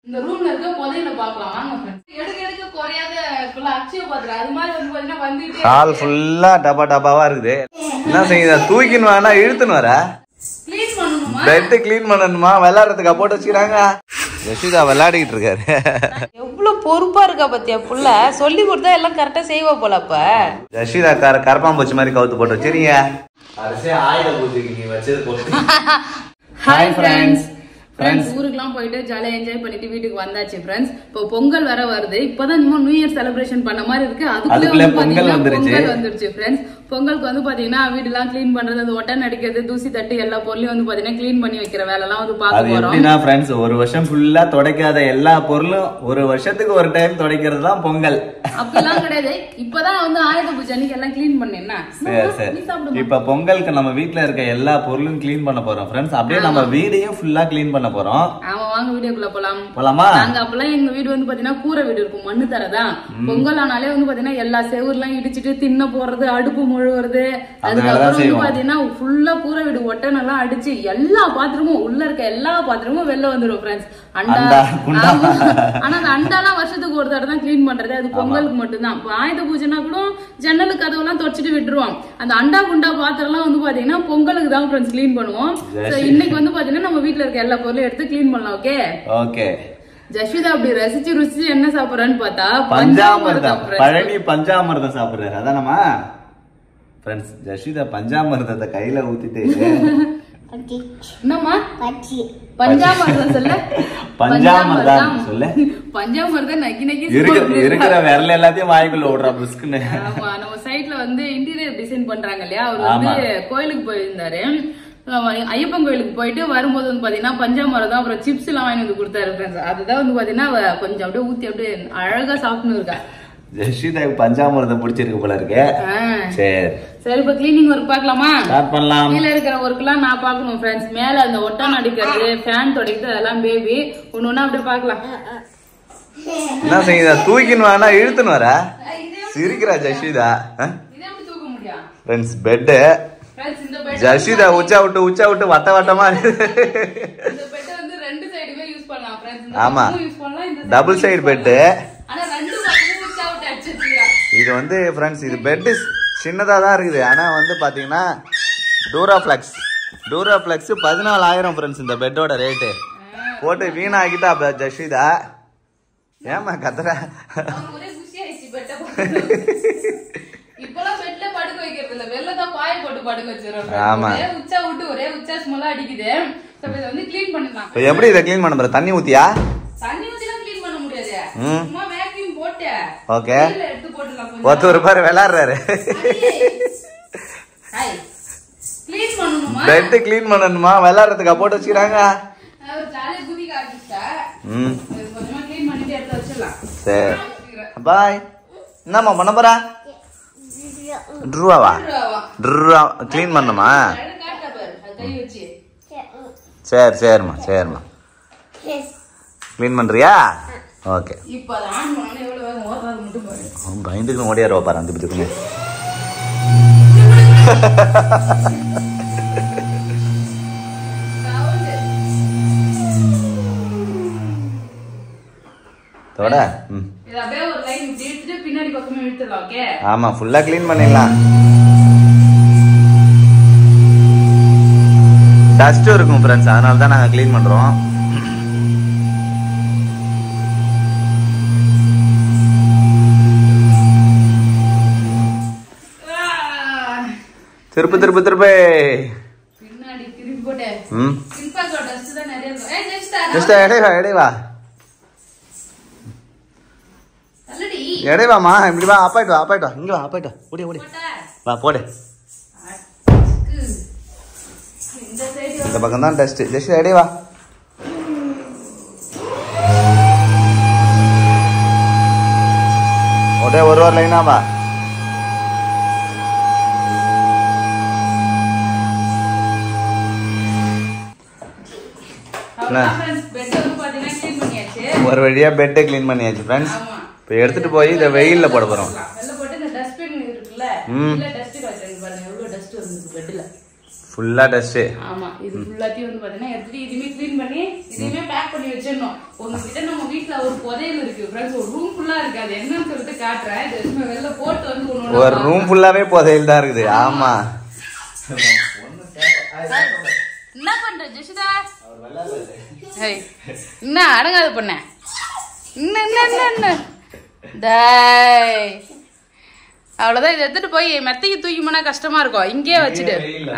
இந்த ரூம்ல இருக்க புதையில பார்க்கலாம் வாங்க फ्रेंड्स. எடுக்க குறையாத ஃபுல்லா அக்ஷய பாத்ரா அது மாதிரி வந்து பாத்தீங்கன்னா வந்துட்டே ஹால் ஃபுல்லா டபா டபாவா இருக்குது. என்ன செய்யுது? தூக்கின்னு வானா இழுத்துன்னு வர. க்ளீன் பண்ணனுமா? பெட் க்ளீன் பண்ணனுமா? விளையாடுறதுக்கு போட்டு வச்சிராங்க. ஜெஷிதா விளையாடிட்டு இருக்காரு. எவ்வளவு பொறுப்பா இருக்கா பத்தியா புள்ள. சொல்லி கொடுத்தா எல்லாம் கரெக்டா செய்வா போல. அப்ப ஜெஷிதா கரப்பாம்பூச்சி மாதிரி கவுத்து போட்டு வச்சிருங்க. அரசே ஆயுத பூஜைக்கு நீ வச்சது போட்டு. Hi friends. ஃப்ரெண்ட்ஸ் ஊருக்குலாம் போயிட்டு ஜாலியா என்ஜாய் பண்ணிட்டு வீட்டுக்கு வந்தாச்சு ஃப்ரெண்ட்ஸ். இப்போ பொங்கல் வேற வருது. இப்பதான் இன்னும் நியூ இயர் செலிப்ரேஷன் பண்ண மாதிரி இருக்கு. அதுக்குள்ள பொங்கல் வந்துருச்சு ஃப்ரெண்ட்ஸ். பொங்கலுக்கு வந்து பாத்தீங்கன்னா வீடுலாம் க்ளீன் பண்றது, அந்த ஒட்டன் அடிக்கிறது, தூசி தட்டி எல்லா பொருளையும் வந்து பாத்தீங்கன்னா க்ளீன் பண்ணி வைக்கிற வேலை எல்லாம் வந்து பாக்க போறோம். எப்படின்னா ஃப்ரெண்ட்ஸ் ஒரு வருஷம் ஃபுல்லா துடைக்காத எல்லா பொருளும் ஒரு வருஷத்துக்கு ஒரு டைம் துடைக்கிறது தான் பொங்கல். அப்படிலாம் கிடையாது. இப்பதான் வந்து ஆயுத பூஜை அன்னைக்கு எல்லாம் க்ளீன் பண்ணேன்னா. இப்ப பொங்கலுக்கு நம்ம வீட்ல இருக்க எல்லா பொருளும் க்ளீன் பண்ண போறோம் ஃப்ரெண்ட்ஸ். அப்படியே நம்ம வீடையும் ஃபுல்லா க்ளீன் பண்ண போறோம். ஆமா வாங்க வீடியோக்குள்ள போலாமா? நாங்க அப்பெல்லாம் எங்க வீடு வந்து பாத்தீங்கன்னா கூரை வீடு இருக்கும், மண்ணு தரதான். பொங்கல் ஆனாலே வந்து பாத்தீங்கன்னா எல்லா செவுர்லாம் இடிச்சிட்டு தின்ன போறது, அடுப்பு முழுவுறது, அதுக்கப்புறம் வந்து பாத்தீங்கன்னா ஃபுல்லா கூரை வீடு ஒட்டனை எல்லாம் அடிச்சு எல்லா பாத்திரமும் உள்ள இருக்க எல்லா பாத்திரமும் வெளில வந்துடும் ஃப்ரெண்ட்ஸ். அண்டா ஆனா அந்த அண்டாலாம் வருஷத்துக்கு ஒரு தடவை தான் க்ளீன் பண்றது. அது பொங்கலுக்கு மட்டும்தான். ஆயுத பூஜைனா கூட ஜன்னலு கதவெல்லாம் தொடச்சிட்டு விட்டுருவோம். அந்த அண்டா குண்டா பாத்திரம் எல்லாம் வந்து பாத்தீங்கன்னா பொங்கலுக்கு தான் ஃப்ரெண்ட்ஸ் க்ளீன் பண்ணுவோம். இன்னைக்கு வந்து பாத்தீங்கன்னா நம்ம வீட்டுல இருக்க எல்லா பொருளையும் எடுத்து க்ளீன் பண்ணலாம். Okay okay. ஜஸ்விதா அப்படி ரசிச்சு ருசிச்சு என்ன சாப்பிடுறான்னு பார்த்தா பஞ்சாமிர்தம். பழனி பஞ்சாமிர்தம் சாப்பிடுறாரு. அதானமா ஃப்ரெண்ட்ஸ்? ஜஸ்விதா பஞ்சாமிர்தத்தை கையில ஊத்திட்டு என்னம்மா பஞ்சாமிர்தம் சொல்ல, பஞ்சாமிர்தம் சொல்ல, பஞ்சாமிர்தம் நக்கி நக்கி இருக்கிற விரல எல்லாத்தையும் வாய்க்குள்ள விடுறா புஸ்குன்னு. ஆமா நம்ம சைட்ல வந்து இன்டீரியர் டிசைன் பண்றாங்க இல்லையா, அவர் வந்து கோயிலுக்கு போயிருந்தாரு. ஐயப்பன் கோயிலுக்கு போயிட்டு வரும்போது வந்து பாத்தீங்கன்னா பஞ்சாமிர்தம் அப்புறம் சிப்ஸ் எல்லாம் வாங்கி வந்து கொடுத்தாரு ஃப்ரெண்ட்ஸ். அதுதான் வந்து பாத்தீங்கன்னா கொஞ்சம் அப்படியே ஊத்தி அப்படியே அழகா சாப்பிட்டு இருக்கா. ஜெஷிதாக்கு பஞ்சாமிர்தம் பிடிச்சிருக்கு போல இருக்கு. சரி சரி இப்ப கிளீனிங் ஒர்க் பாக்கலாமா? ஸ்டார்ட் பண்ணலாம். கீழ இருக்கிற ஒர்க் எல்லாம் நான் பாக்கணும் ஃப்ரெண்ட்ஸ். மேல அந்த ஒட்டன் அடிக்கிறது, ஃபேன் துடைக்கிறது அதெல்லாம் பேபி ஒண்ணு ஒண்ணா அப்படியே பாக்கலாம். என்ன செய்யுதா? தூக்கின்னு வானா இழுத்துன்னு வர. சிரிக்கிறா ஜெஷிதா. தூக்க முடியும் ஃப்ரெண்ட்ஸ் பெட் ஜெஷிதா உச்சா விட்டு வட்ட வட்டமா. இந்த பெட் வந்து ரெண்டு சைடுமே யூஸ் பண்ணலாம் ஃப்ரெண்ட்ஸ். ஆமா டபுள் சைடு பெட். ஆனா ரெண்டு பக்கமும் உச்சா விட்டு அடிச்சிருக்கீங்க. இது வந்து ஃப்ரெண்ட்ஸ் இது பெட் சின்னதா தான் இருக்குது. ஆனா வந்து பாத்தீங்கன்னா டூராஃப்ளெக்ஸ் 14,000 ஃப்ரெண்ட்ஸ் இந்த பெட்டோட ரேட்டு. போட்டு வீணாக்கிட்டா ஜஷிதா. ஏமா கத்துற? ஒரே குஷி ஆயிடுச்சு பெட்ட போட்டு. இப்போலாம் பெட்ல படுக்க வைக்கிறது இல்ல, வெளில தான் பாய போட்டு படுக்க வச்சிரோம். ஆமா ஒரே உச்சா ஸ்மெல் அடிக்குது. சோ இத வந்து க்ளீன் பண்ணலாம். இப்போ எப்படி இத க்ளீன் பண்ணப் போற? தண்ணி ஊத்தியா? தண்ணி ஊத்திலாம் க்ளீன் பண்ண முடியாது. சும்மா வேக்யூம் போட்டு ஓகே எடுத்து போடலாம். ஒருத்தர் பாரு விளையாடுறாரு. ஹாய் க்ளீன் பண்ணனுமா? பெட் க்ளீன் பண்ணனுமா? விளையாடுறதுக்கு போட்டு வச்சிராங்க. அவர் ஜாலியா குதிக்க ஆரம்பிச்சா. கொஞ்சமா க்ளீன் பண்ணிட்டு எடுத்து வச்சிரலாம். சரி பை. என்னம்மா பண்ண போற? ட்ரூவா க்ளீன் பண்ணணுமா? சரிம்மா க்ளீன் பண்றியா? ஓகே பயந்துக்கு ஓடியாருவா பாரு அந்த பிடிக்குமே. ஆமா ஃபுல்லா க்ளீன் பண்ணிடலாம். டஸ்ட் இருக்கும் ஃப்ரெண்ட்ஸ், அதனால தான் நாங்க க்ளீன் பண்றோம். திருப்பு பின்னாடி திருப்பி போட்டு எடைவாமா இப்படி வா. அப்பாயிட்டு வா இங்க வா. அப்பாயிட்டு ஓடி வா போடு. இந்த பக்கம் தான் டஸ்ட். ஜஸ்ட் எடை வா. ஒரே ஒரு லைனா வா. ஒரு வழியா பெட்டை கிளீன் பண்ணியாச்சு ஃப்ரெண்ட்ஸ். இப்போ எடுத்துட்டு போய் இதை வெயில்ல போட போறோம். ஃபுல்லா டஸ்ட். ஆமா இது ஃபுல்லாத்தையும் வந்து பாத்தீங்கன்னா எடுத்துட்டு இதுமே க்ளீன் பண்ணி இதுமே பேக் பண்ணி வச்சிடணும். உங்ககிட்ட நம்ம வீட்டுல ஒரு புதையல் இருக்கு ஃப்ரெண்ட்ஸ், ஒரு ரூம் ஃபுல்லா இருக்கு. அது என்னன்னு சொல்லிட்டு காட்டுறேன். இது வெளில போட்டு வந்து ஒரு ரூம் ஃபுல்லாவே புதையல் தான் இருக்குது. ஆமா என்ன பண்ற ஜெஷிதா? என்ன அடங்காது பண்ண அவ்வளவுதான். இதை எடுத்துட்டு போய் மெத்தைக்கு தூக்கி போனா கஷ்டமா இருக்கும். இங்கேயே வச்சுட்டு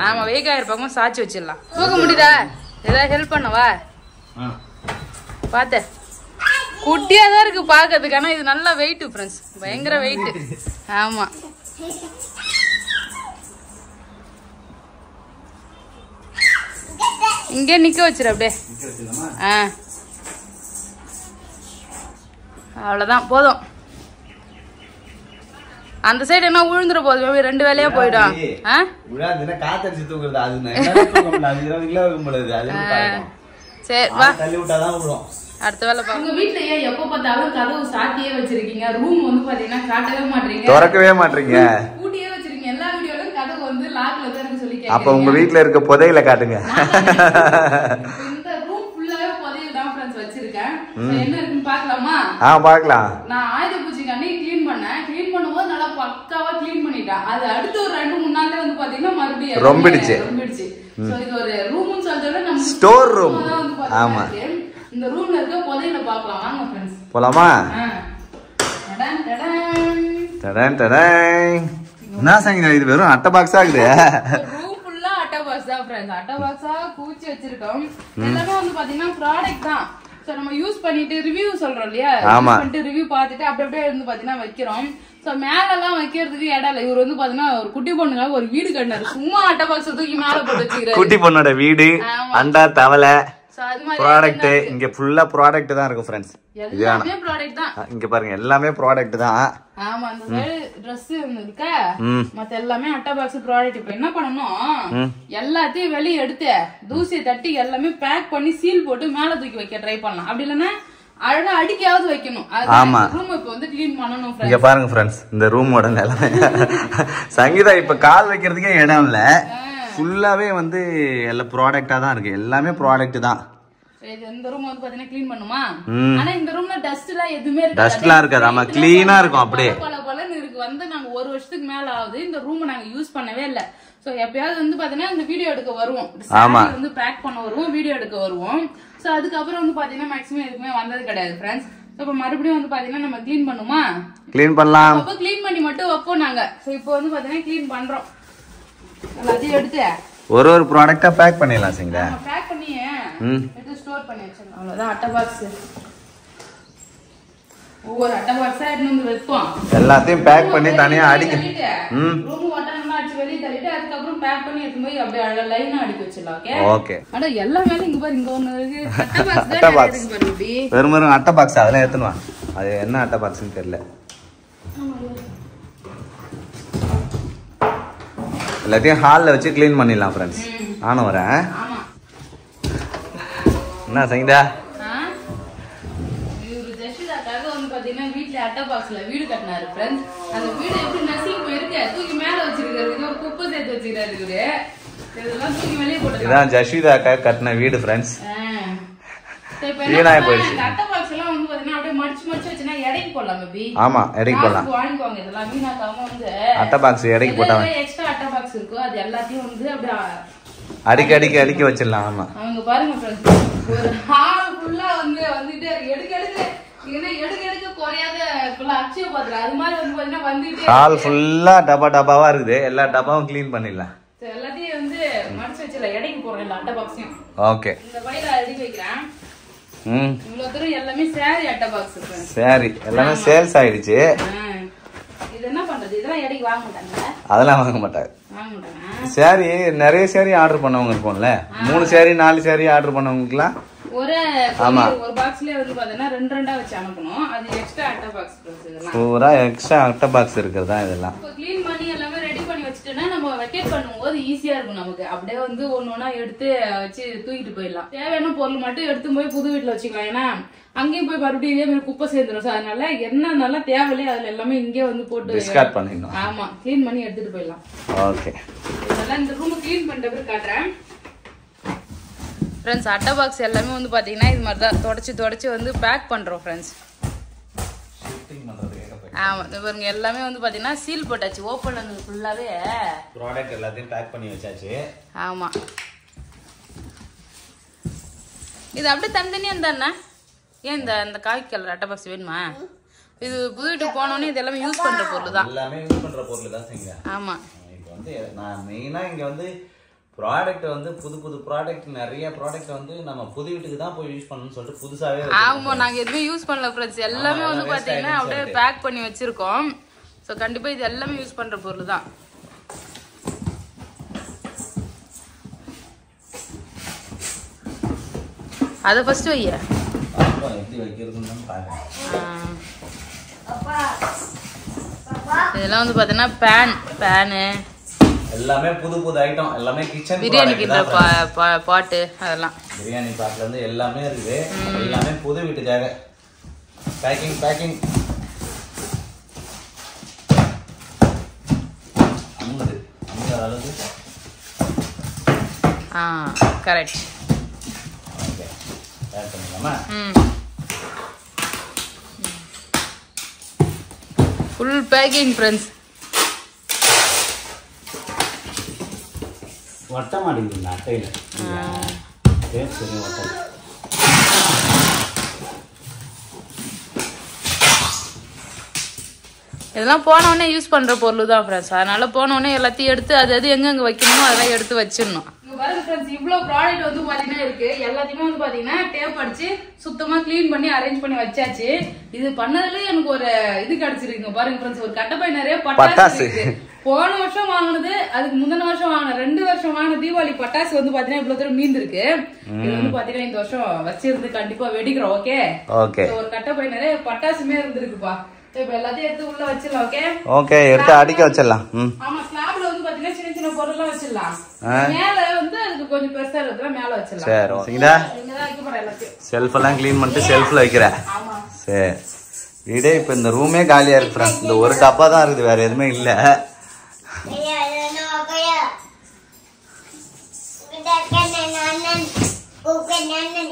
ஆமா வெயிக்கா இருப்பாங்க சாச்சி வச்சிடலாம். தூக்க முடியுதா? ஏதாவது ஹெல்ப் பண்ணவா? பாத்த குட்டியா தான் இருக்கு பாக்கிறதுக்கு. ஆனா இது நல்ல வெயிட் ஃப்ரெண்ட்ஸ், பயங்கர வெயிட். ஆமா இங்கே நிக்க வச்சிரு அப்படியே. அவ்வளவுதான் போதும். அந்த சைடு என்ன உழுந்துற போது ரெண்டு வேலையா போயிடும். சரி வா அடுத்த வேலை பாருங்க. உங்க வீட்ல ஏன் எப்ப பார்த்தாலும் கதவு சாத்தியே வச்சிருக்கீங்க? ரூம் வந்து பாத்தீங்கன்னா காட்டவே மாட்டீங்க, திறக்கவே மாட்டீங்க, பூட்டியே வச்சிருக்கீங்க. எல்லா வீடியோலயும் கதவு வந்து லாக்ல தான் இருக்கு சொல்லி கேக்குறீங்க. அப்ப உங்க வீட்ல இருக்க புதையல காட்டுங்க. இந்த ரூம் ஃபுல்லாவே புதையல் தான் ஃப்ரெண்ட்ஸ் வச்சிருக்கேன். என்ன இருக்குன்னு பார்க்கலாமா? பார்க்கலாம். நான் ஆயுத பூஜைக்கு அன்னைக்கு க்ளீன் பண்ணேன். க்ளீன் பண்ணும்போது நல்லா பக்காவா க்ளீன் பண்ணிட்டேன். அது அடுத்து ஒரு 2-3 நாள்ல வந்து பாத்தீங்கன்னா மறுபடியும் ரொம்பிடுச்சு. சோ இது ஒரு ரூம்னு சொல்றத நம்ம ஸ்டோர் ரூம். ஆமா இந்த ரூம்ல இருக்க புதையல பார்க்கலாம் வாங்க ஃப்ரெண்ட்ஸ். போலாமா? என்ன சங்கீதா இது வெறும் அட்டை பாக்ஸ் ஆகுது. ரூம் ஃபுல்லா அட்டை பாக்ஸ் தான் ஃப்ரெண்ட்ஸ். அட்டை பாக்ஸா கூச்சி வச்சிருக்கோம். எல்லாமே வந்து பாத்தீங்கன்னா ப்ராடக்ட் தான். சோ நம்ம யூஸ் பண்ணிட்டு ரிவ்யூ சொல்றோம் இல்லையா, யூஸ் பண்ணிட்டு ரிவ்யூ பார்த்துட்டு அப்படியே வந்து பாத்தீங்கன்னா வைக்கிறோம். சோ மேல எல்லாம் வைக்கிறதுக்கு இடம் இல்ல. இவர் வந்து பாத்தீங்கன்னா ஒரு குட்டி பொண்ணுங்க ஒரு வீடு கட்டினாரு. சும்மா அட்டை பாக்ஸ் தூக்கி மேல போட்டு வச்சுக்கிறாரு. குட்டி பொண்ணோட வீடு, அண்டா தவளை ப்ராடக்ட். இங்க ஃபுல்லா ப்ராடக்ட் தான் இருக்கும் ஃப்ரெண்ட்ஸ். எல்லாமே ப்ராடக்ட் தான். இங்க பாருங்க எல்லாமே ப்ராடக்ட் தான். ஆமா அந்த சைடு Dress இருக்க மத்த எல்லாமே அட்டை பாக்ஸ் ப்ராடக்ட். இப்ப என்ன பண்ணனும், எல்லாத்தையும் வெளிய எடுத்து தூசியை தட்டி எல்லாமே பேக் பண்ணி சீல் போட்டு மேல தூக்கி வைக்க ட்ரை பண்ணலாம். அப்படி இல்லன்னா அழகா அடிக்காவது வைக்கணும். ஆமா ரூம் இப்ப வந்து க்ளீன் பண்ணனும் ஃப்ரெண்ட்ஸ். இங்க பாருங்க ஃப்ரெண்ட்ஸ் இந்த ரூமோட நிலைமை. சங்கீதா இப்ப கால் வைக்கிறதுக்கே இடம் இல்ல. ஃபுல்லாவே வந்து எல்லா ப்ராடக்ட்டா தான் இருக்கு. எல்லாமே ப்ராடக்ட் தான். இந்த ரூம் வந்து பாத்தீங்கன்னா க்ளீன் பண்ணுமா? ஆனா இந்த ரூம்ல டஸ்ட் எல்லாம் எதுவுமே இருக்காது. டஸ்ட்லாம் இருக்காது. ஆமா க்ளீனா இருக்கும். அப்படியே பலன்னு இருக்கு. வந்து நாங்க 1 வருஷத்துக்கு மேல ஆகுது இந்த ரூம் நாங்க யூஸ் பண்ணவே இல்ல. சோ எப்பயாவது வந்து பாத்தீங்கன்னா இந்த வீடியோ எடுக்க வருவோம், வந்து பேக் பண்ண வருவோம், வீடியோ எடுக்க வருவோம். சோ அதுக்கப்புறம் வந்து பாத்தீங்கன்னா மேக்ஸிமம் எதுவுமே வந்தது கிடையாது ஃப்ரெண்ட்ஸ். இப்ப மறுபடியும் வந்து பாத்தீங்கன்னா நம்ம க்ளீன் பண்ணுமா? க்ளீன் பண்ணலாம். அப்ப க்ளீன் பண்ணி மட்டும் வைப்போம் நாங்க. சோ இப்போ வந்து பாத்தீங்கன்னா க்ளீன் பண்றோம். எல்லாத்தையும் எடுத்து ஒரு ப்ராடக்ட்டா பேக் பண்ணிடலாம். சரிங்களா? பேக் பண்ணி எடுத்து ஸ்டோர் பண்ணி வச்சிடலாம். அவ்வளவுதான். அட்டை பாக்ஸ் ஒவ்வொரு அட்டை பாக்ஸா எடுத்து வந்து வைப்போம். எல்லாத்தையும் பேக் பண்ணி தனியா அடிக்க ரூம் ஒட்டனமா அடிச்சு வெளிய தள்ளிட்டு அதுக்கப்புறம் பேக் பண்ணி எடுத்து போய் அப்படியே அழகா லைனா அடிக்க வச்சிடலாம். Okay okay. அட எல்லா மேல இங்க பாரு, இங்க ஒன்னு இருக்கு அட்டை பாக்ஸ். அட்டை பாக்ஸ் வெறும் அட்டை பாக்ஸ். அதெல்லாம் எடுத்துனு வா. அது என்ன அட்டை பாக்ஸ்னு தெரியல. எல்லாத்தையும் ஹால்ல வச்சு க்ளீன் பண்ணிடலாம் ஃப்ரெண்ட்ஸ். நானும் வரேன். என்ன சங்கீதா? இவரு ஜெஷிதாக்காக வந்து பாத்தீங்கன்னா வீட்ல அட்டை பாக்ஸ்ல வீடு கட்டினாரு ஃப்ரெண்ட்ஸ். அந்த வீடு எப்படி நசிக்கு போயிருக்கு தூக்கி மேல வச்சிருக்காரு. இது ஒரு குப்பை சேர்த்து வச்சிருக்காரு இவரு. இதெல்லாம் தூக்கி வெளியே போட்டு. இதான் ஜெஷிதாக்காக கட்டின வீடு ஃப்ரெண்ட்ஸ். வீணாய் போயிடுச்சு. அட்டை பாக்ஸ் எல்லாம் வந்து பாத்தீங்கன்னா அப்படியே மடிச்சு வச்சுனா எடைக்கு போடலாம் பேபி. ஆமா எடைக்கு போடலாம். வாங்கிக்கோங்க. இதெல்லாம் வீணாக்காம வந்து அட்டை பாக்ஸ் எடைக்கு போட்டாங்க. எக்ஸ்ட்ரா அட்டை பாக்ஸ் இருக்கு அது எல்லாத்தையும் வந்து அப்படியே அடிக்க வச்சிடலாம். ஆமா அவங்க பாருங்க ஃப்ரெண்ட்ஸ் ஒரு ஹால் ஃபுல்லா வந்து வந்துட்டே எடுக்க குறையாத அச்சிய பாத்துற அது மாதிரி வந்து பாத்தீங்கன்னா வந்துட்டே ஹால் ஃபுல்லா டப்பாவா இருக்குது. எல்லா டப்பாவும் க்ளீன் பண்ணிடலாம். எல்லாத்தையும் வந்து மடிச்சு வச்சிடலாம். எடைக்கு போடுறேன் அட்டை பாக்ஸையும். ஓகே இந்த பையில அடிக்க வைக்கிறேன். இவ்வளவு தூரம் எல்லாமே சாரி அட்டை பாக்ஸ். சாரி எல்லாமே சேல்ஸ் ஆயிடுச்சு. இது என்ன பண்றது? இதெல்லாம் எடைக்கு வாங்க மாட்டாங்க. அதெல்லாம் வாங்க மாட்டாங்க. சாரி நிறைய சாரி ஆர்டர் பண்ணவங்க இருப்போம்ல. 3 சாரி 4 சாரி ஆர்டர் பண்ணவங்களுக்குலாம் ஒரு பாக்ஸ்லயே வந்து பாத்தீங்கன்னா 2 வச்சு அனுப்பணும். அது எக்ஸ்ட்ரா அட்டை பாக்ஸ். இதெல்லாம் பூரா எக்ஸ்ட்ரா அட்டை பாக்ஸ் இருக்குறதா இதெல்லாம். இப்போ க்ளீன் பண்ணி எல்லாமே ரெடி பண்ணி வச்சிட்டேன்னா நம்ம வெக்கேட் பண்ணும்போது ஈஸியா இருக்கும் நமக்கு. அப்படியே வந்து ஒண்ணு எடுத்து வச்சு தூக்கிட்டு போயிடலாம். தேவையான பொருள் மட்டும் எடுத்து போய் புது வீட்டுல வச்சுக்கலாம். ஏன்னா அங்கேயும் போய் மறுபடியும் இதே மாதிரி குப்பை சேர்ந்துடும். ஸோ அதனால என்னென்னலாம் தேவையில்லையே அதுல எல்லாமே இங்கே வந்து போட்டு டிஸ்கார்ட் பண்ணிடணும். ஆமா, கிளீன் பண்ணி எடுத்துட்டு போயிடலாம். ஓகே, இதெல்லாம் இந்த ரூம் கிளீன் பண்ணிட்ட பிறகு காட்டுறேன் ஃப்ரெண்ட்ஸ். அட்டை பாக்ஸ் எல்லாமே வந்து பாத்தீங்கன்னா இது மாதிரி தான் தொடச்சி வந்து பேக் பண்றோம் ஃப்ரெண்ட்ஸ். ஆமா, பாருங்க எல்லாமே வந்து பாத்தீங்கன்னா சீல் போட்டாச்சு. ஓப்பன் பண்ணது ஃபுல்லாவே ப்ராடக்ட் எல்லாத்தையும் பேக் பண்ணி வச்சாச்சு. ஆமா, இது அப்படியே தனித்தனியா இருந்தா ஏன் இந்த காவி கலர் அட்டை பாக்ஸ் வேணுமா? இது புது வீட்டுக்கு போனோடனே இது எல்லாமே யூஸ் பண்ற பொருள் தான். எல்லாமே யூஸ் பண்ற பொருள் தான் செய்யுங்க. ஆமா, இப்போ வந்து நான் மெயினா இங்க வந்து ப்ராடக்ட் வந்து புது ப்ராடக்ட் நிறைய ப்ராடக்ட் வந்து நம்ம புது வீட்டுக்கு தான் போய் யூஸ் பண்ணணும்னு சொல்லிட்டு புதுசாவே. ஆமா, நாங்க எதுவுமே யூஸ் பண்ணல ஃப்ரெண்ட்ஸ். எல்லாமே வந்து பாத்தீங்கன்னா அப்படியே பேக் பண்ணி வச்சிருக்கோம். சோ கண்டிப்பா இது எல்லாமே யூஸ் பண்ற பொருள் தான். அத ஃபர்ஸ்ட் வைய எப்படி வைக்கிறதுன்னு பாருங்க. இதெல்லாம் வந்து பாத்தீங்கன்னா பேனு எல்லாமே புது ஐட்டம். எல்லாமே கிச்சன் பிரியாணி கிட்ட பாட்டு அதெல்லாம் பிரியாணி பாட்டுல இருந்து எல்லாமே இருக்குது. எல்லாமே புது வீட்டுக்காக பேக்கிங் அளவுக்கு. கரெக்ட். ஓகே, பேக் பண்ணிடலாமா? Full packing friends. ஒட்ட மாட்டேங்குது அட்டையில. சரி ஒட்டம். இதெல்லாம் போனோடனே யூஸ் பண்ற பொருள் தான் ஃப்ரெண்ட்ஸ். அதனால போனோடனே எல்லாத்தையும் எடுத்து அது எங்க வைக்கணுமோ அதெல்லாம் எடுத்து வச்சிடணும். பாருங்க ஃப்ரெண்ட்ஸ், இவ்வளவு ப்ராடக்ட் வந்து பாத்தீங்கன்னா இருக்கு. எல்லாத்தையுமே வந்து பாத்தீங்கன்னா டேப் அடிச்சு சுத்தமா கிளீன் பண்ணி அரேஞ்ச் பண்ணி வச்சாச்சு. இது பண்ணதுல எனக்கு ஒரு இது கிடைச்சிருக்கு பாருங்க ஃப்ரெண்ட்ஸ். ஒரு கட்டப்பை நிறைய பட்டாசு இருக்கு. போன வருஷம் வாங்கினது, அதுக்கு முந்தின வருஷம் வாங்கின 2 வருஷம் வாங்கின தீபாவளி பட்டாசு வந்து பாத்தீங்கன்னா இவ்வளவு தூரம் மீந்து இருக்கு. இது வந்து பாத்தீங்கன்னா இந்த வருஷம் வச்சிருந்து கண்டிப்பா வெடிக்கிறோம். ஓகே, ஒரு கட்டப்பை நிறைய பட்டாசுமே இருந்திருக்குப்பா. இப்ப எல்லாத்தையும் எடுத்து உள்ள வச்சிடலாம். ஓகே, எடுத்து அடிக்க வச்சிடலாம். ஆமா, ஸ்லாப்ல வந்து பாத்தீங்கன்னா சின்ன பொருள் எல்லாம் வச்சிடலாம். மேல வந்து அதுக்கு கொஞ்சம் பெருசா இருக்கிற மேல வச்சிடலாம். சரி, செல்ஃப் எல்லாம் கிளீன் பண்ணிட்டு செல்ஃப்ல வைக்கிறேன். சரி, வீடே இப்ப இந்த ரூமே காலியா இருக்கு ஃப்ரெண்ட்ஸ். இந்த ஒரு டப்பா தான் இருக்குது, வேற எதுவுமே இல்ல.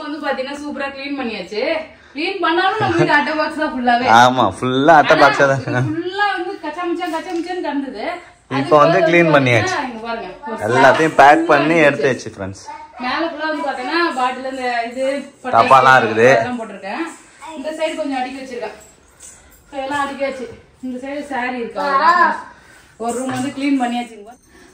வந்து பாத்தீங்கன்னா சூப்பரா கிளீன் பண்ணியாச்சு. கிளீன் பண்ணாலும் நம்ம வீட்டு அட்டை பாக்ஸ் தான் ஃபுல்லாவே. ஆமா, ஃபுல்லா அட்டை பாக்ஸ் தான். ஃபுல்லா வந்து கச்சமிச்சம் கண்டது. இப்போ வந்து க்ளீன் பண்ணியாச்சு. எல்லாத்தையும் பேக் பண்ணி எடுத்துச்சு ஃப்ரெண்ட்ஸ். மேல ஃபுல்லா வந்து பாத்தீங்கன்னா பாட்டில் இந்த இது டப்பாலாம் இருக்குது. எல்லாம் போட்டுருக்கேன். இந்த சைடு கொஞ்சம் அடுக்கி வச்சிருக்கேன். எல்லாம் அடுக்கியாச்சு. இந்த சைடு சாரி இருக்கு. ஒரு ரூம் வந்து க்ளீன் பண்ணியாச்சு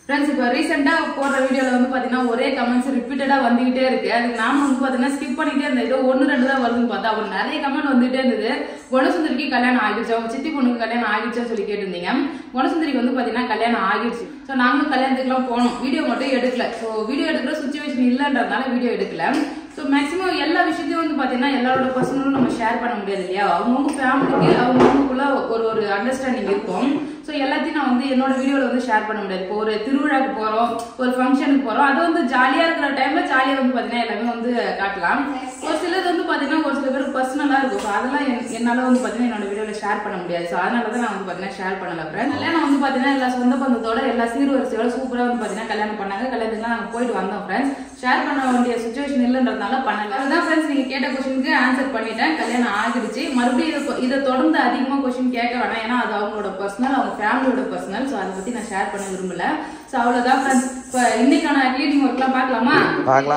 ஃப்ரெண்ட்ஸ். இப்போ ரீசெண்டா போடுற வீடியோல வந்து பாத்தீங்கன்னா ஒரே கமெண்ட்ஸ் ரிப்பீட்டடா வந்துகிட்டே இருக்கு. அதுக்கு நாம வந்து பாத்தீங்கன்னா ஸ்கிப் பண்ணிட்டே இருந்தேன். ஏதோ 1-2 தான் வருதுன்னு பார்த்தா அப்புறம் நிறைய கமெண்ட் வந்துட்டே இருந்தது. குணசுந்தரிக்கு கல்யாணம் ஆகிடுச்சா, உங்க சித்தி பொண்ணுக்கு கல்யாணம் ஆகிடுச்சா சொல்லி கேட்டிருந்தீங்க. குணசுந்தரிக்கு வந்து பாத்தீங்கன்னா கல்யாணம் ஆகிடுச்சு. ஸோ நாங்களும் கல்யாணத்துக்குலாம் போனோம். வீடியோ மட்டும் எடுக்கல. ஸோ வீடியோ எடுக்கிற சுச்சுவேஷன் இல்லைன்றதுனால வீடியோ எடுக்கல. ஸோ மேக்ஸிமம் எல்லா விஷயத்தையும் வந்து பாத்தீங்கன்னா எல்லாரோட பர்சனலும் நம்ம ஷேர் பண்ண முடியாது இல்லையா. அவங்கவுங்க ஃபேமிலிக்கு அவங்கவுங்களுக்குள்ள ஒரு அண்டர்ஸ்டாண்டிங் இருக்கும். ஸோ எல்லாத்தையும் நான் வந்து என்னோட வீடியோல வந்து ஷேர் பண்ண முடியாது. இப்போ ஒரு திருவிழாக்கு போறோம், ஒரு ஃபங்க்ஷனுக்கு போறோம், அது வந்து ஜாலியா இருக்கிற டைம்ல ஜாலியா வந்து பாத்தீங்கன்னா எல்லாமே வந்து காட்டலாம். ஒரு சிலது வந்து பாத்தீங்கன்னா ஒரு சில பேருக்கு பர்சனலா இருக்கும். ஸோ அதெல்லாம் என்னால வந்து பாத்தீங்கன்னா என்னோட வீடியோல ஷேர் பண்ண முடியாது. ஸோ அதனாலதான் நான் வந்து பாத்தீங்கன்னா ஷேர் பண்ணல. கல்யாணம் வந்து பாத்தீங்கன்னா எல்லா சொந்த பந்தத்தோட எல்லா சீர்வரிசையோட சூப்பரா வந்து பாத்தீங்கன்னா கல்யாணம் பண்ணாங்க. கல்யாணத்துக்குலாம் நாங்க போயிட்டு வந்தோம் ஃப்ரெண்ட்ஸ். ஷேர் பண்ண வேண்டிய சுச்சுவேஷன் இல்லைன்றதுனால பண்ணல. அதுதான் ஃப்ரெண்ட்ஸ், நீங்க கேட்ட கொஸ்டினுக்கு ஆன்சர் பண்ணிட்டேன். கல்யாணம் ஆகிடுச்சு. மறுபடியும் இதை தொடர்ந்து அதிகமா கொஸ்டின் கேட்க வேணாம். ஏன்னா அது அவங்களோட பர்சனல், அவங்க ஃபேமிலியோட பர்சனல். ஸோ அதை பத்தி நான் ஷேர் பண்ண விரும்பல. ஸோ அவ்வளவுதான் ஃப்ரெண்ட்ஸ். இப்போ இன்னைக்கான கிளீனிங் ஒர்க்லாம் பார்க்கலாமா?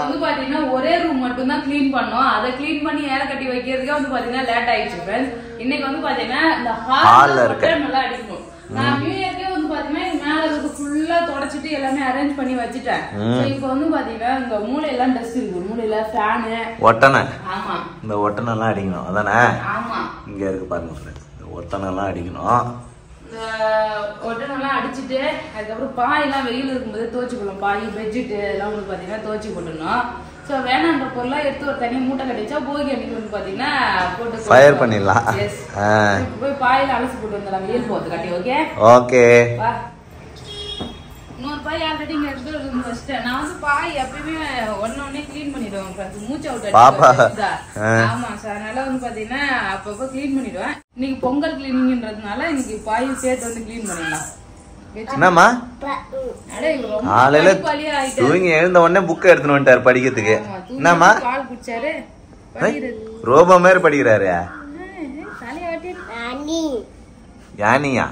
வந்து பாத்தீங்கன்னா ஒரே ரூம் மட்டும் தான் கிளீன் பண்ணோம். அதை கிளீன் பண்ணி ஏற கட்டி வைக்கிறதுக்கே வந்து பாத்தீங்கன்னா லேட் ஆயிடுச்சு ஃப்ரெண்ட்ஸ். இன்னைக்கு வந்து பாத்தீங்கன்னா இந்த ஹால் நல்லா அடிக்கணும். நான் நியூ இயர்க்கே வந்து பாத்தீங்கன்னா மேல இருக்கு ஃபுல்லா தொடச்சிட்டு எல்லாமே அரேஞ்ச் பண்ணி வச்சுட்டேன். இப்போ வந்து பாத்தீங்கன்னா இந்த மூலையெல்லாம் டஸ்ட் இருக்கு. மூலையில ஃபேனு ஒட்டனை. ஆமா, இந்த ஒட்டனை எல்லாம் அடிக்கணும் அதானே? ஆமா, இங்க இருக்கு பாருங்க ஃப்ரெண்ட்ஸ். இந்த ஒட்டனை எல்லாம் அடிக்கணும். இந்த ஒட்டனெல்லாம் அடிச்சுட்டு அதுக்கப்புறம் பாயெல்லாம் வெயில் இருக்கும்போது துவச்சிக்கணும். பாய், பெட்ஷீட்டு எல்லாம் வந்து பாத்தீங்கன்னா துவச்சி போட்டுடணும். ஸோ வேணான்ற பொருளாக எடுத்து ஒரு தனியாக மூட்டை கட்டிச்சா போகி அன்னைக்கு வந்து பாத்தீங்கன்னா போட்டு ஃபயர் பண்ணிடலாம். போய் பாயில அலசி போட்டு வந்துடலாம் வெயில் போகிறது கட்டி. Okay, okay. இன்னொரு பாய் ஆல்ரெடி இங்க எடுத்து வச்சிட்டேன். நான் வந்து பாய் எப்பயுமே ஒன்னே கிளீன் பண்ணிடுவேன். மூச்சு அவுட் பாப்பா. ஆமா சார், அதனால வந்து பாத்தீங்கன்னா அப்பப்ப கிளீன் பண்ணிடுவேன். இன்னைக்கு பொங்கல் கிளீனிங்ன்றதுனால இன்னைக்கு பாயும் சேர்த்து வந்து கிளீன் பண்ணிடலாம். என்னம்மா தூங்கி எழுந்த உடனே புக் எடுத்துன்னு வந்துட்டாரு படிக்கிறதுக்கு. என்னம்மா பால் குடிச்சாரு, ரோபோ மாதிரி படிக்கிறாரு. யானியா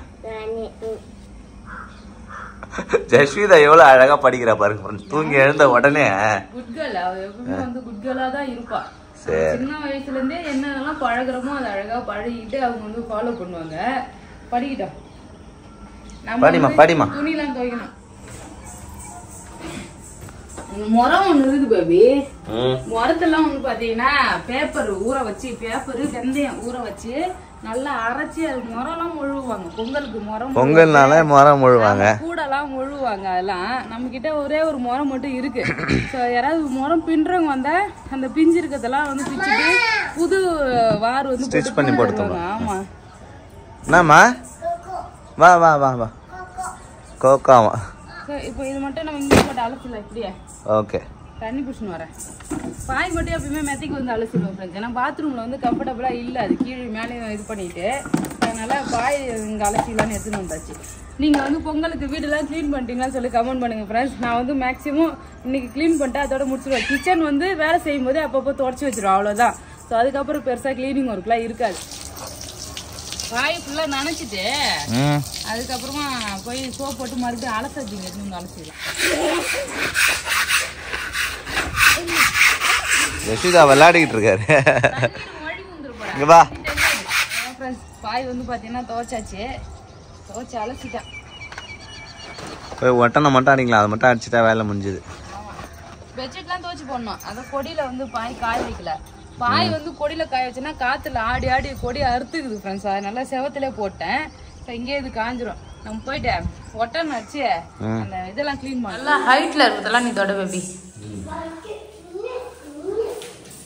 ஜஸ்விதா எவ்வளவு அழகா படிக்கிறா பாருங்க. தூங்கி எழுந்த உடனே குட் கேர்ள். அவ எப்பவுமே வந்து குட் கேர்ளா தான் இருப்பா. சின்ன வயசுல இருந்தே என்னென்னலாம் பழகுறோமோ அதை அழகா பழகிட்டு அவங்க வந்து ஃபாலோ பண்ணுவாங்க. படிக்கிட்டோம். படிமா துணிலாம் துவைக்கணும். முறம் ஒண்ணு இருக்கு பேபி. முறத்தெல்லாம் வந்து பாத்தீங்கன்னா பேப்பர் ஊற வச்சு, பேப்பரு வெந்தயம் ஊற வச்சு நல்லா அரைச்சி அது முறம்லாம் முழுவாங்க. பொங்கலுக்கு முறம், பொங்கல்னால முறம் முழுவாங்க, கூடெல்லாம் முழுவாங்க. அதெல்லாம் நம்ம கிட்ட ஒரே ஒரு முறம் மட்டும் இருக்கு. யாராவது முறம் பின்றவங்க வந்தா அந்த பிஞ்சு இருக்கிறதெல்லாம் வந்து பிச்சுட்டு புது வார் வந்து ஸ்டிச் பண்ணி போடுவாங்க. ஆமா. என்னம்மா வா வா வா வா கோகாமா. இப்போ இது மட்டும் நம்ம இங்கே போட்டு அலசிடலாம். இப்படியே ஓகே. தண்ணி பிடிச்சின்னு வரேன். பாய் மட்டும் எப்பயுமே மெத்தைக்கு வந்து அலசிடுவோம் ஃப்ரெண்ட்ஸ். ஏன்னா பாத்ரூமில் வந்து கம்ஃபர்டபுளாக இல்லை, அது கீழே மேலே இது பண்ணிட்டு, அதனால பாய் இங்கே அலசிடலான்னு எடுத்துன்னு வந்தாச்சு. நீங்கள் வந்து பொங்கலுக்கு வீடெல்லாம் க்ளீன் பண்ணிட்டீங்களான்னு சொல்லி கமெண்ட் பண்ணுங்கள் ஃப்ரெண்ட்ஸ். நான் வந்து மேக்ஸிமம் இன்னைக்கு க்ளீன் பண்ணிட்டு அதோட முடிச்சிடுவேன். கிச்சன் வந்து வேலை செய்யும் போது அப்பப்போ தொடச்சி வச்சிருவோம், அவ்வளோதான். ஸோ அதுக்கப்புறம் பெருசாக க்ளீனிங் ஒர்க்லாம் இருக்காது. பாய் ஃபுல்லாக நினச்சிட்டு அதுக்கப்புறமா போய் சோப் போட்டு மறுபடியும் அலசிங்க, எடுத்து அலசிடலாம். யசிதா விளையாடிக்கிட்டு இருக்காரு. இங்க வா. பாய் வந்து பாத்தீங்கன்னா துவைச்சாச்சு, துவைச்சு அலசிட்டேன். போய் ஒட்டனை மட்டும் அடிக்கலாம், அதை மட்டும் அடிச்சுட்டா வேலை முடிஞ்சுது. பெட்ஷீட்லாம் துவைச்சு போடணும். அதை கொடியில வந்து பாய் காய வைக்கல. பாய் வந்து கொடியில காய வச்சுன்னா காத்துல ஆடி ஆடி கொடி அறுத்துக்குது ஃப்ரெண்ட்ஸ். அதனால செவத்திலே போட்டேன். இங்கே இது காஞ்சிரும். நம்ம போயிட்டு ஒட்டனை அடிச்சு அந்த இதெல்லாம் கிளீன் பண்ண. நல்லா ஹைட்ல இருக்கிறதெல்லாம் நீ தொட பேபி.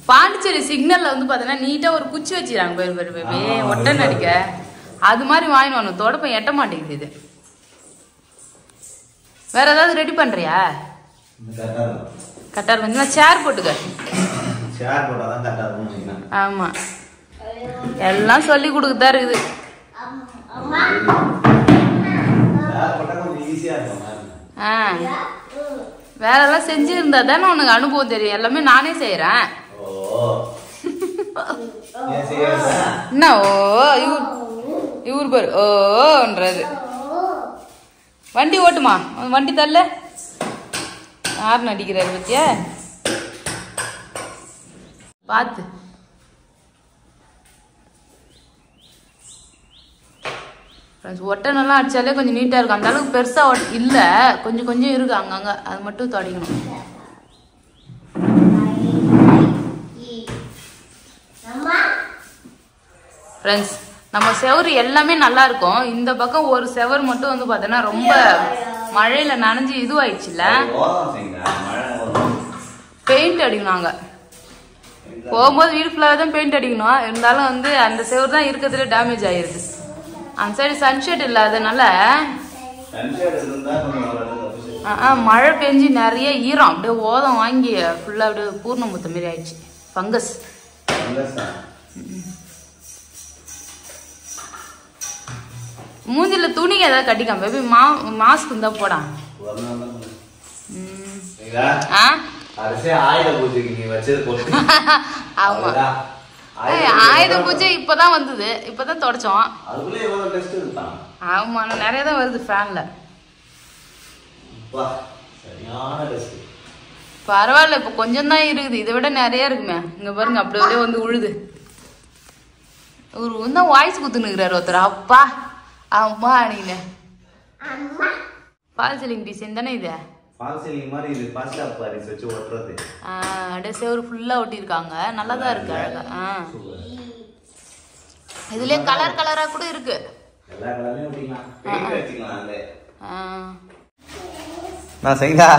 பாண்டிச்சேரி சிக்னல்ல வந்து பாத்தீங்கன்னா நீட்டா ஒரு குச்சி வச்சுறாங்க பேபி, ஒட்டனை அடிக்க. அது மாதிரி வாங்கிட்டு வரணும். தொடப்பம் எட்ட மாட்டேங்குது இது. வேற ஏதாவது ரெடி பண்றியா? கட்டார் வந்து சேர் போட்டுக்க. ஆமா, எல்லாம் சொல்லி கொடுக்கதான் இருக்குது. வேற எல்லாம் செஞ்சு இருந்தா தானே உனக்கு அனுபவம் தெரியும். எல்லாமே நானே செய்யறேன். என்ன ஓ இவரு பேரு ஓன்றது. வண்டி ஓட்டுமா, வண்டி தள்ள. யாருன்னு அடிக்கிறாரு பத்தியா? பார்த்து ஒட்டனெல்லாம் அடிச்சாலே கொஞ்சம் நீட்டா இருக்கும். அந்த அளவுக்கு பெருசா இல்ல, கொஞ்சம் கொஞ்சம் இருக்கு அங்கங்க. அது மட்டும் தொடக்கணும். ஃப்ரெண்ட்ஸ், நம்ம செவரு எல்லாமே நல்லா இருக்கும். இந்த பக்கம் ஒரு செவர் மட்டும் வந்து பார்த்தோன்னா ரொம்ப மழையில நனைஞ்சு இதுவாயிடுச்சுல, பெயிண்ட் அடிக்கணும். அங்க போகும்போது வீடு ஃபுல்லாக தான் பெயிண்ட் அடிக்கணும். இருந்தாலும் வந்து அந்த செவர் தான் இருக்கிறதுல டேமேஜ் ஆயிருக்கு. அந்த சைடு சன்ஷேட் இல்லாதனால மழை பெஞ்சு நிறைய ஈரம் அப்படியே ஓதம் வாங்கி ஃபுல்லாக அப்படியே பூர்ணமுத்த மாரி ஆயிடுச்சு. ஃபங்கஸ். மூஞ்சில துணிக்கு ஏதாவது கட்டிக்காம பேபி, மாஸ்க் இருந்தா போடா. ஆமா, ஆயுத பூஜை இப்பதான் வந்தது, இப்பதான் தொடச்சோம். ஆமா, நிறைய தான் வருது ஃபேன்ல. பரவாயில்ல, இப்ப கொஞ்சம் தான் இருக்குது. இதை விட நிறைய இருக்குமே. இங்க பாருங்க, அப்படியே வந்து உழுது. ஒரு வந்து வாய்ஸ் குத்துனுக்குறாரு ஒருத்தர். அப்பா அம்மா நீங்க ஃபால் சீலிங் டிசைன் தானே இது? ஃபால் சீலிங் மாதிரி இது பாஸ்டா பாரிஸ் வச்சு ஒட்டறது. அப்படியே செவரு ஃபுல்லா ஒட்டி இருக்காங்க. நல்லா தான் இருக்கு, அழகா. இதுலயே கலர் கலரா கூட இருக்கு. எல்லா கலர்லயும் ஒட்டிக்கலாம், பெயிண்ட் அடிக்கலாம். அதுல நான் செய்தா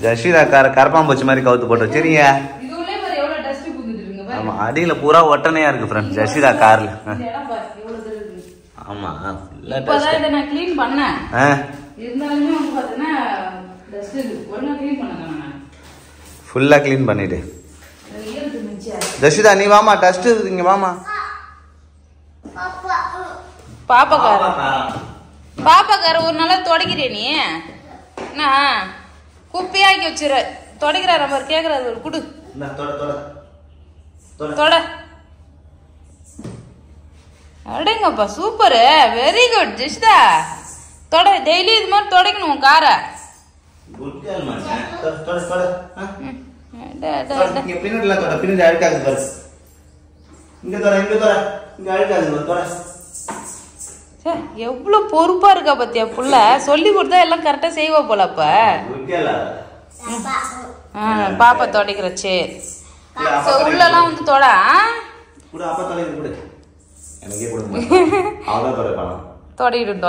ஜஷீரா கரப்பாம்பூச்சி மாதிரி கவுத்து போட்டு வச்சிருங்க. இதுலயே பாரு எவ்வளவு டஸ்ட் புகுந்துட்டு இருக்கு பாரு. ஆமா, அடியில பூரா ஒட்டனையா இருக்கு ஃப்ரெண்ட் ஜஷீரா கார்ல. ஆமா, இப்பதான் இத நான் க்ளீன் பண்ணேன். இருந்தாலுமே வந்து பாத்தீங்கன்னா டஸ்ட் ஒழுங்கா க்ளீன் பண்ணலாம். நான் ஃபுல்லா க்ளீன் பண்ணிடு. ஜஷிதா நீ வாமா, டஸ்ட் இங்க வாமா. பாப்பாக்கார ஒரு நாளா தொடக்கிறே நீ என்ன குப்பையாக்கி வச்சிரு. தொடக்கிறாரு மாதிரி கேக்குறாரு ஒரு குடு தொட. அடேங்கப்பா சூப்பரு, வெரி குட் ஜிஷ்தா. தொட, டெய்லி இது மாதிரி தொடக்கணும் காரை. எவ்வளவு பொறுப்பா இருக்கா பத்தியா புள்ள. சொல்லி கொடுத்தா எல்லாம் கரெக்டா செய்வா போல. அப்ப பாப்பா தொடக்கிறச்சு உள்ளலாம் வந்து தொட. தொடயிடும்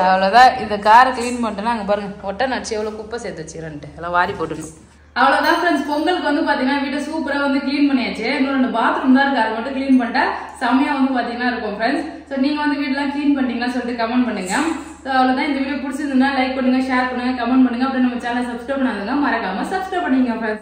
அவ்வளவுதான். இந்த காரை கிளீன் பண்ணிட்டேன்னா அங்க பாருங்க ஒட்டை நச்சு எவ்வளவு குப்பை சேர்த்து வச்சுக்கிறேன்ட்டு எல்லாம் வாரி போட்டுணும். அவ்வளவுதான் ஃப்ரெண்ட்ஸ், பொங்கலுக்கு வந்து பாத்தீங்கன்னா வீட்டை சூப்பரா வந்து கிளீன் பண்ணியாச்சு. இன்னொரு பாத்ரூம் தான் இருக்கு, அது மட்டும் கிளீன் பண்ணிட்டா செமையா வந்து பாத்தீங்கன்னா இருக்கும் ஃப்ரெண்ட்ஸ். ஸோ நீங்க வந்து வீடெல்லாம் கிளீன் பண்ணிட்டீங்கன்னா சொல்லிட்டு கமெண்ட் பண்ணுங்க. ஸோ அவ்வளவுதான். இந்த வீடியோ பிடிச்சிருந்தா லைக் பண்ணுங்க, ஷேர் பண்ணுங்க, கமெண்ட் பண்ணுங்க. அப்புறம் நம்ம சேனல் சப்ஸ்கிரைப் பண்ணாதுங்க, மறக்காம சப்ஸ்கிரைப் பண்ணிங்க ஃப்ரெண்ட்ஸ்.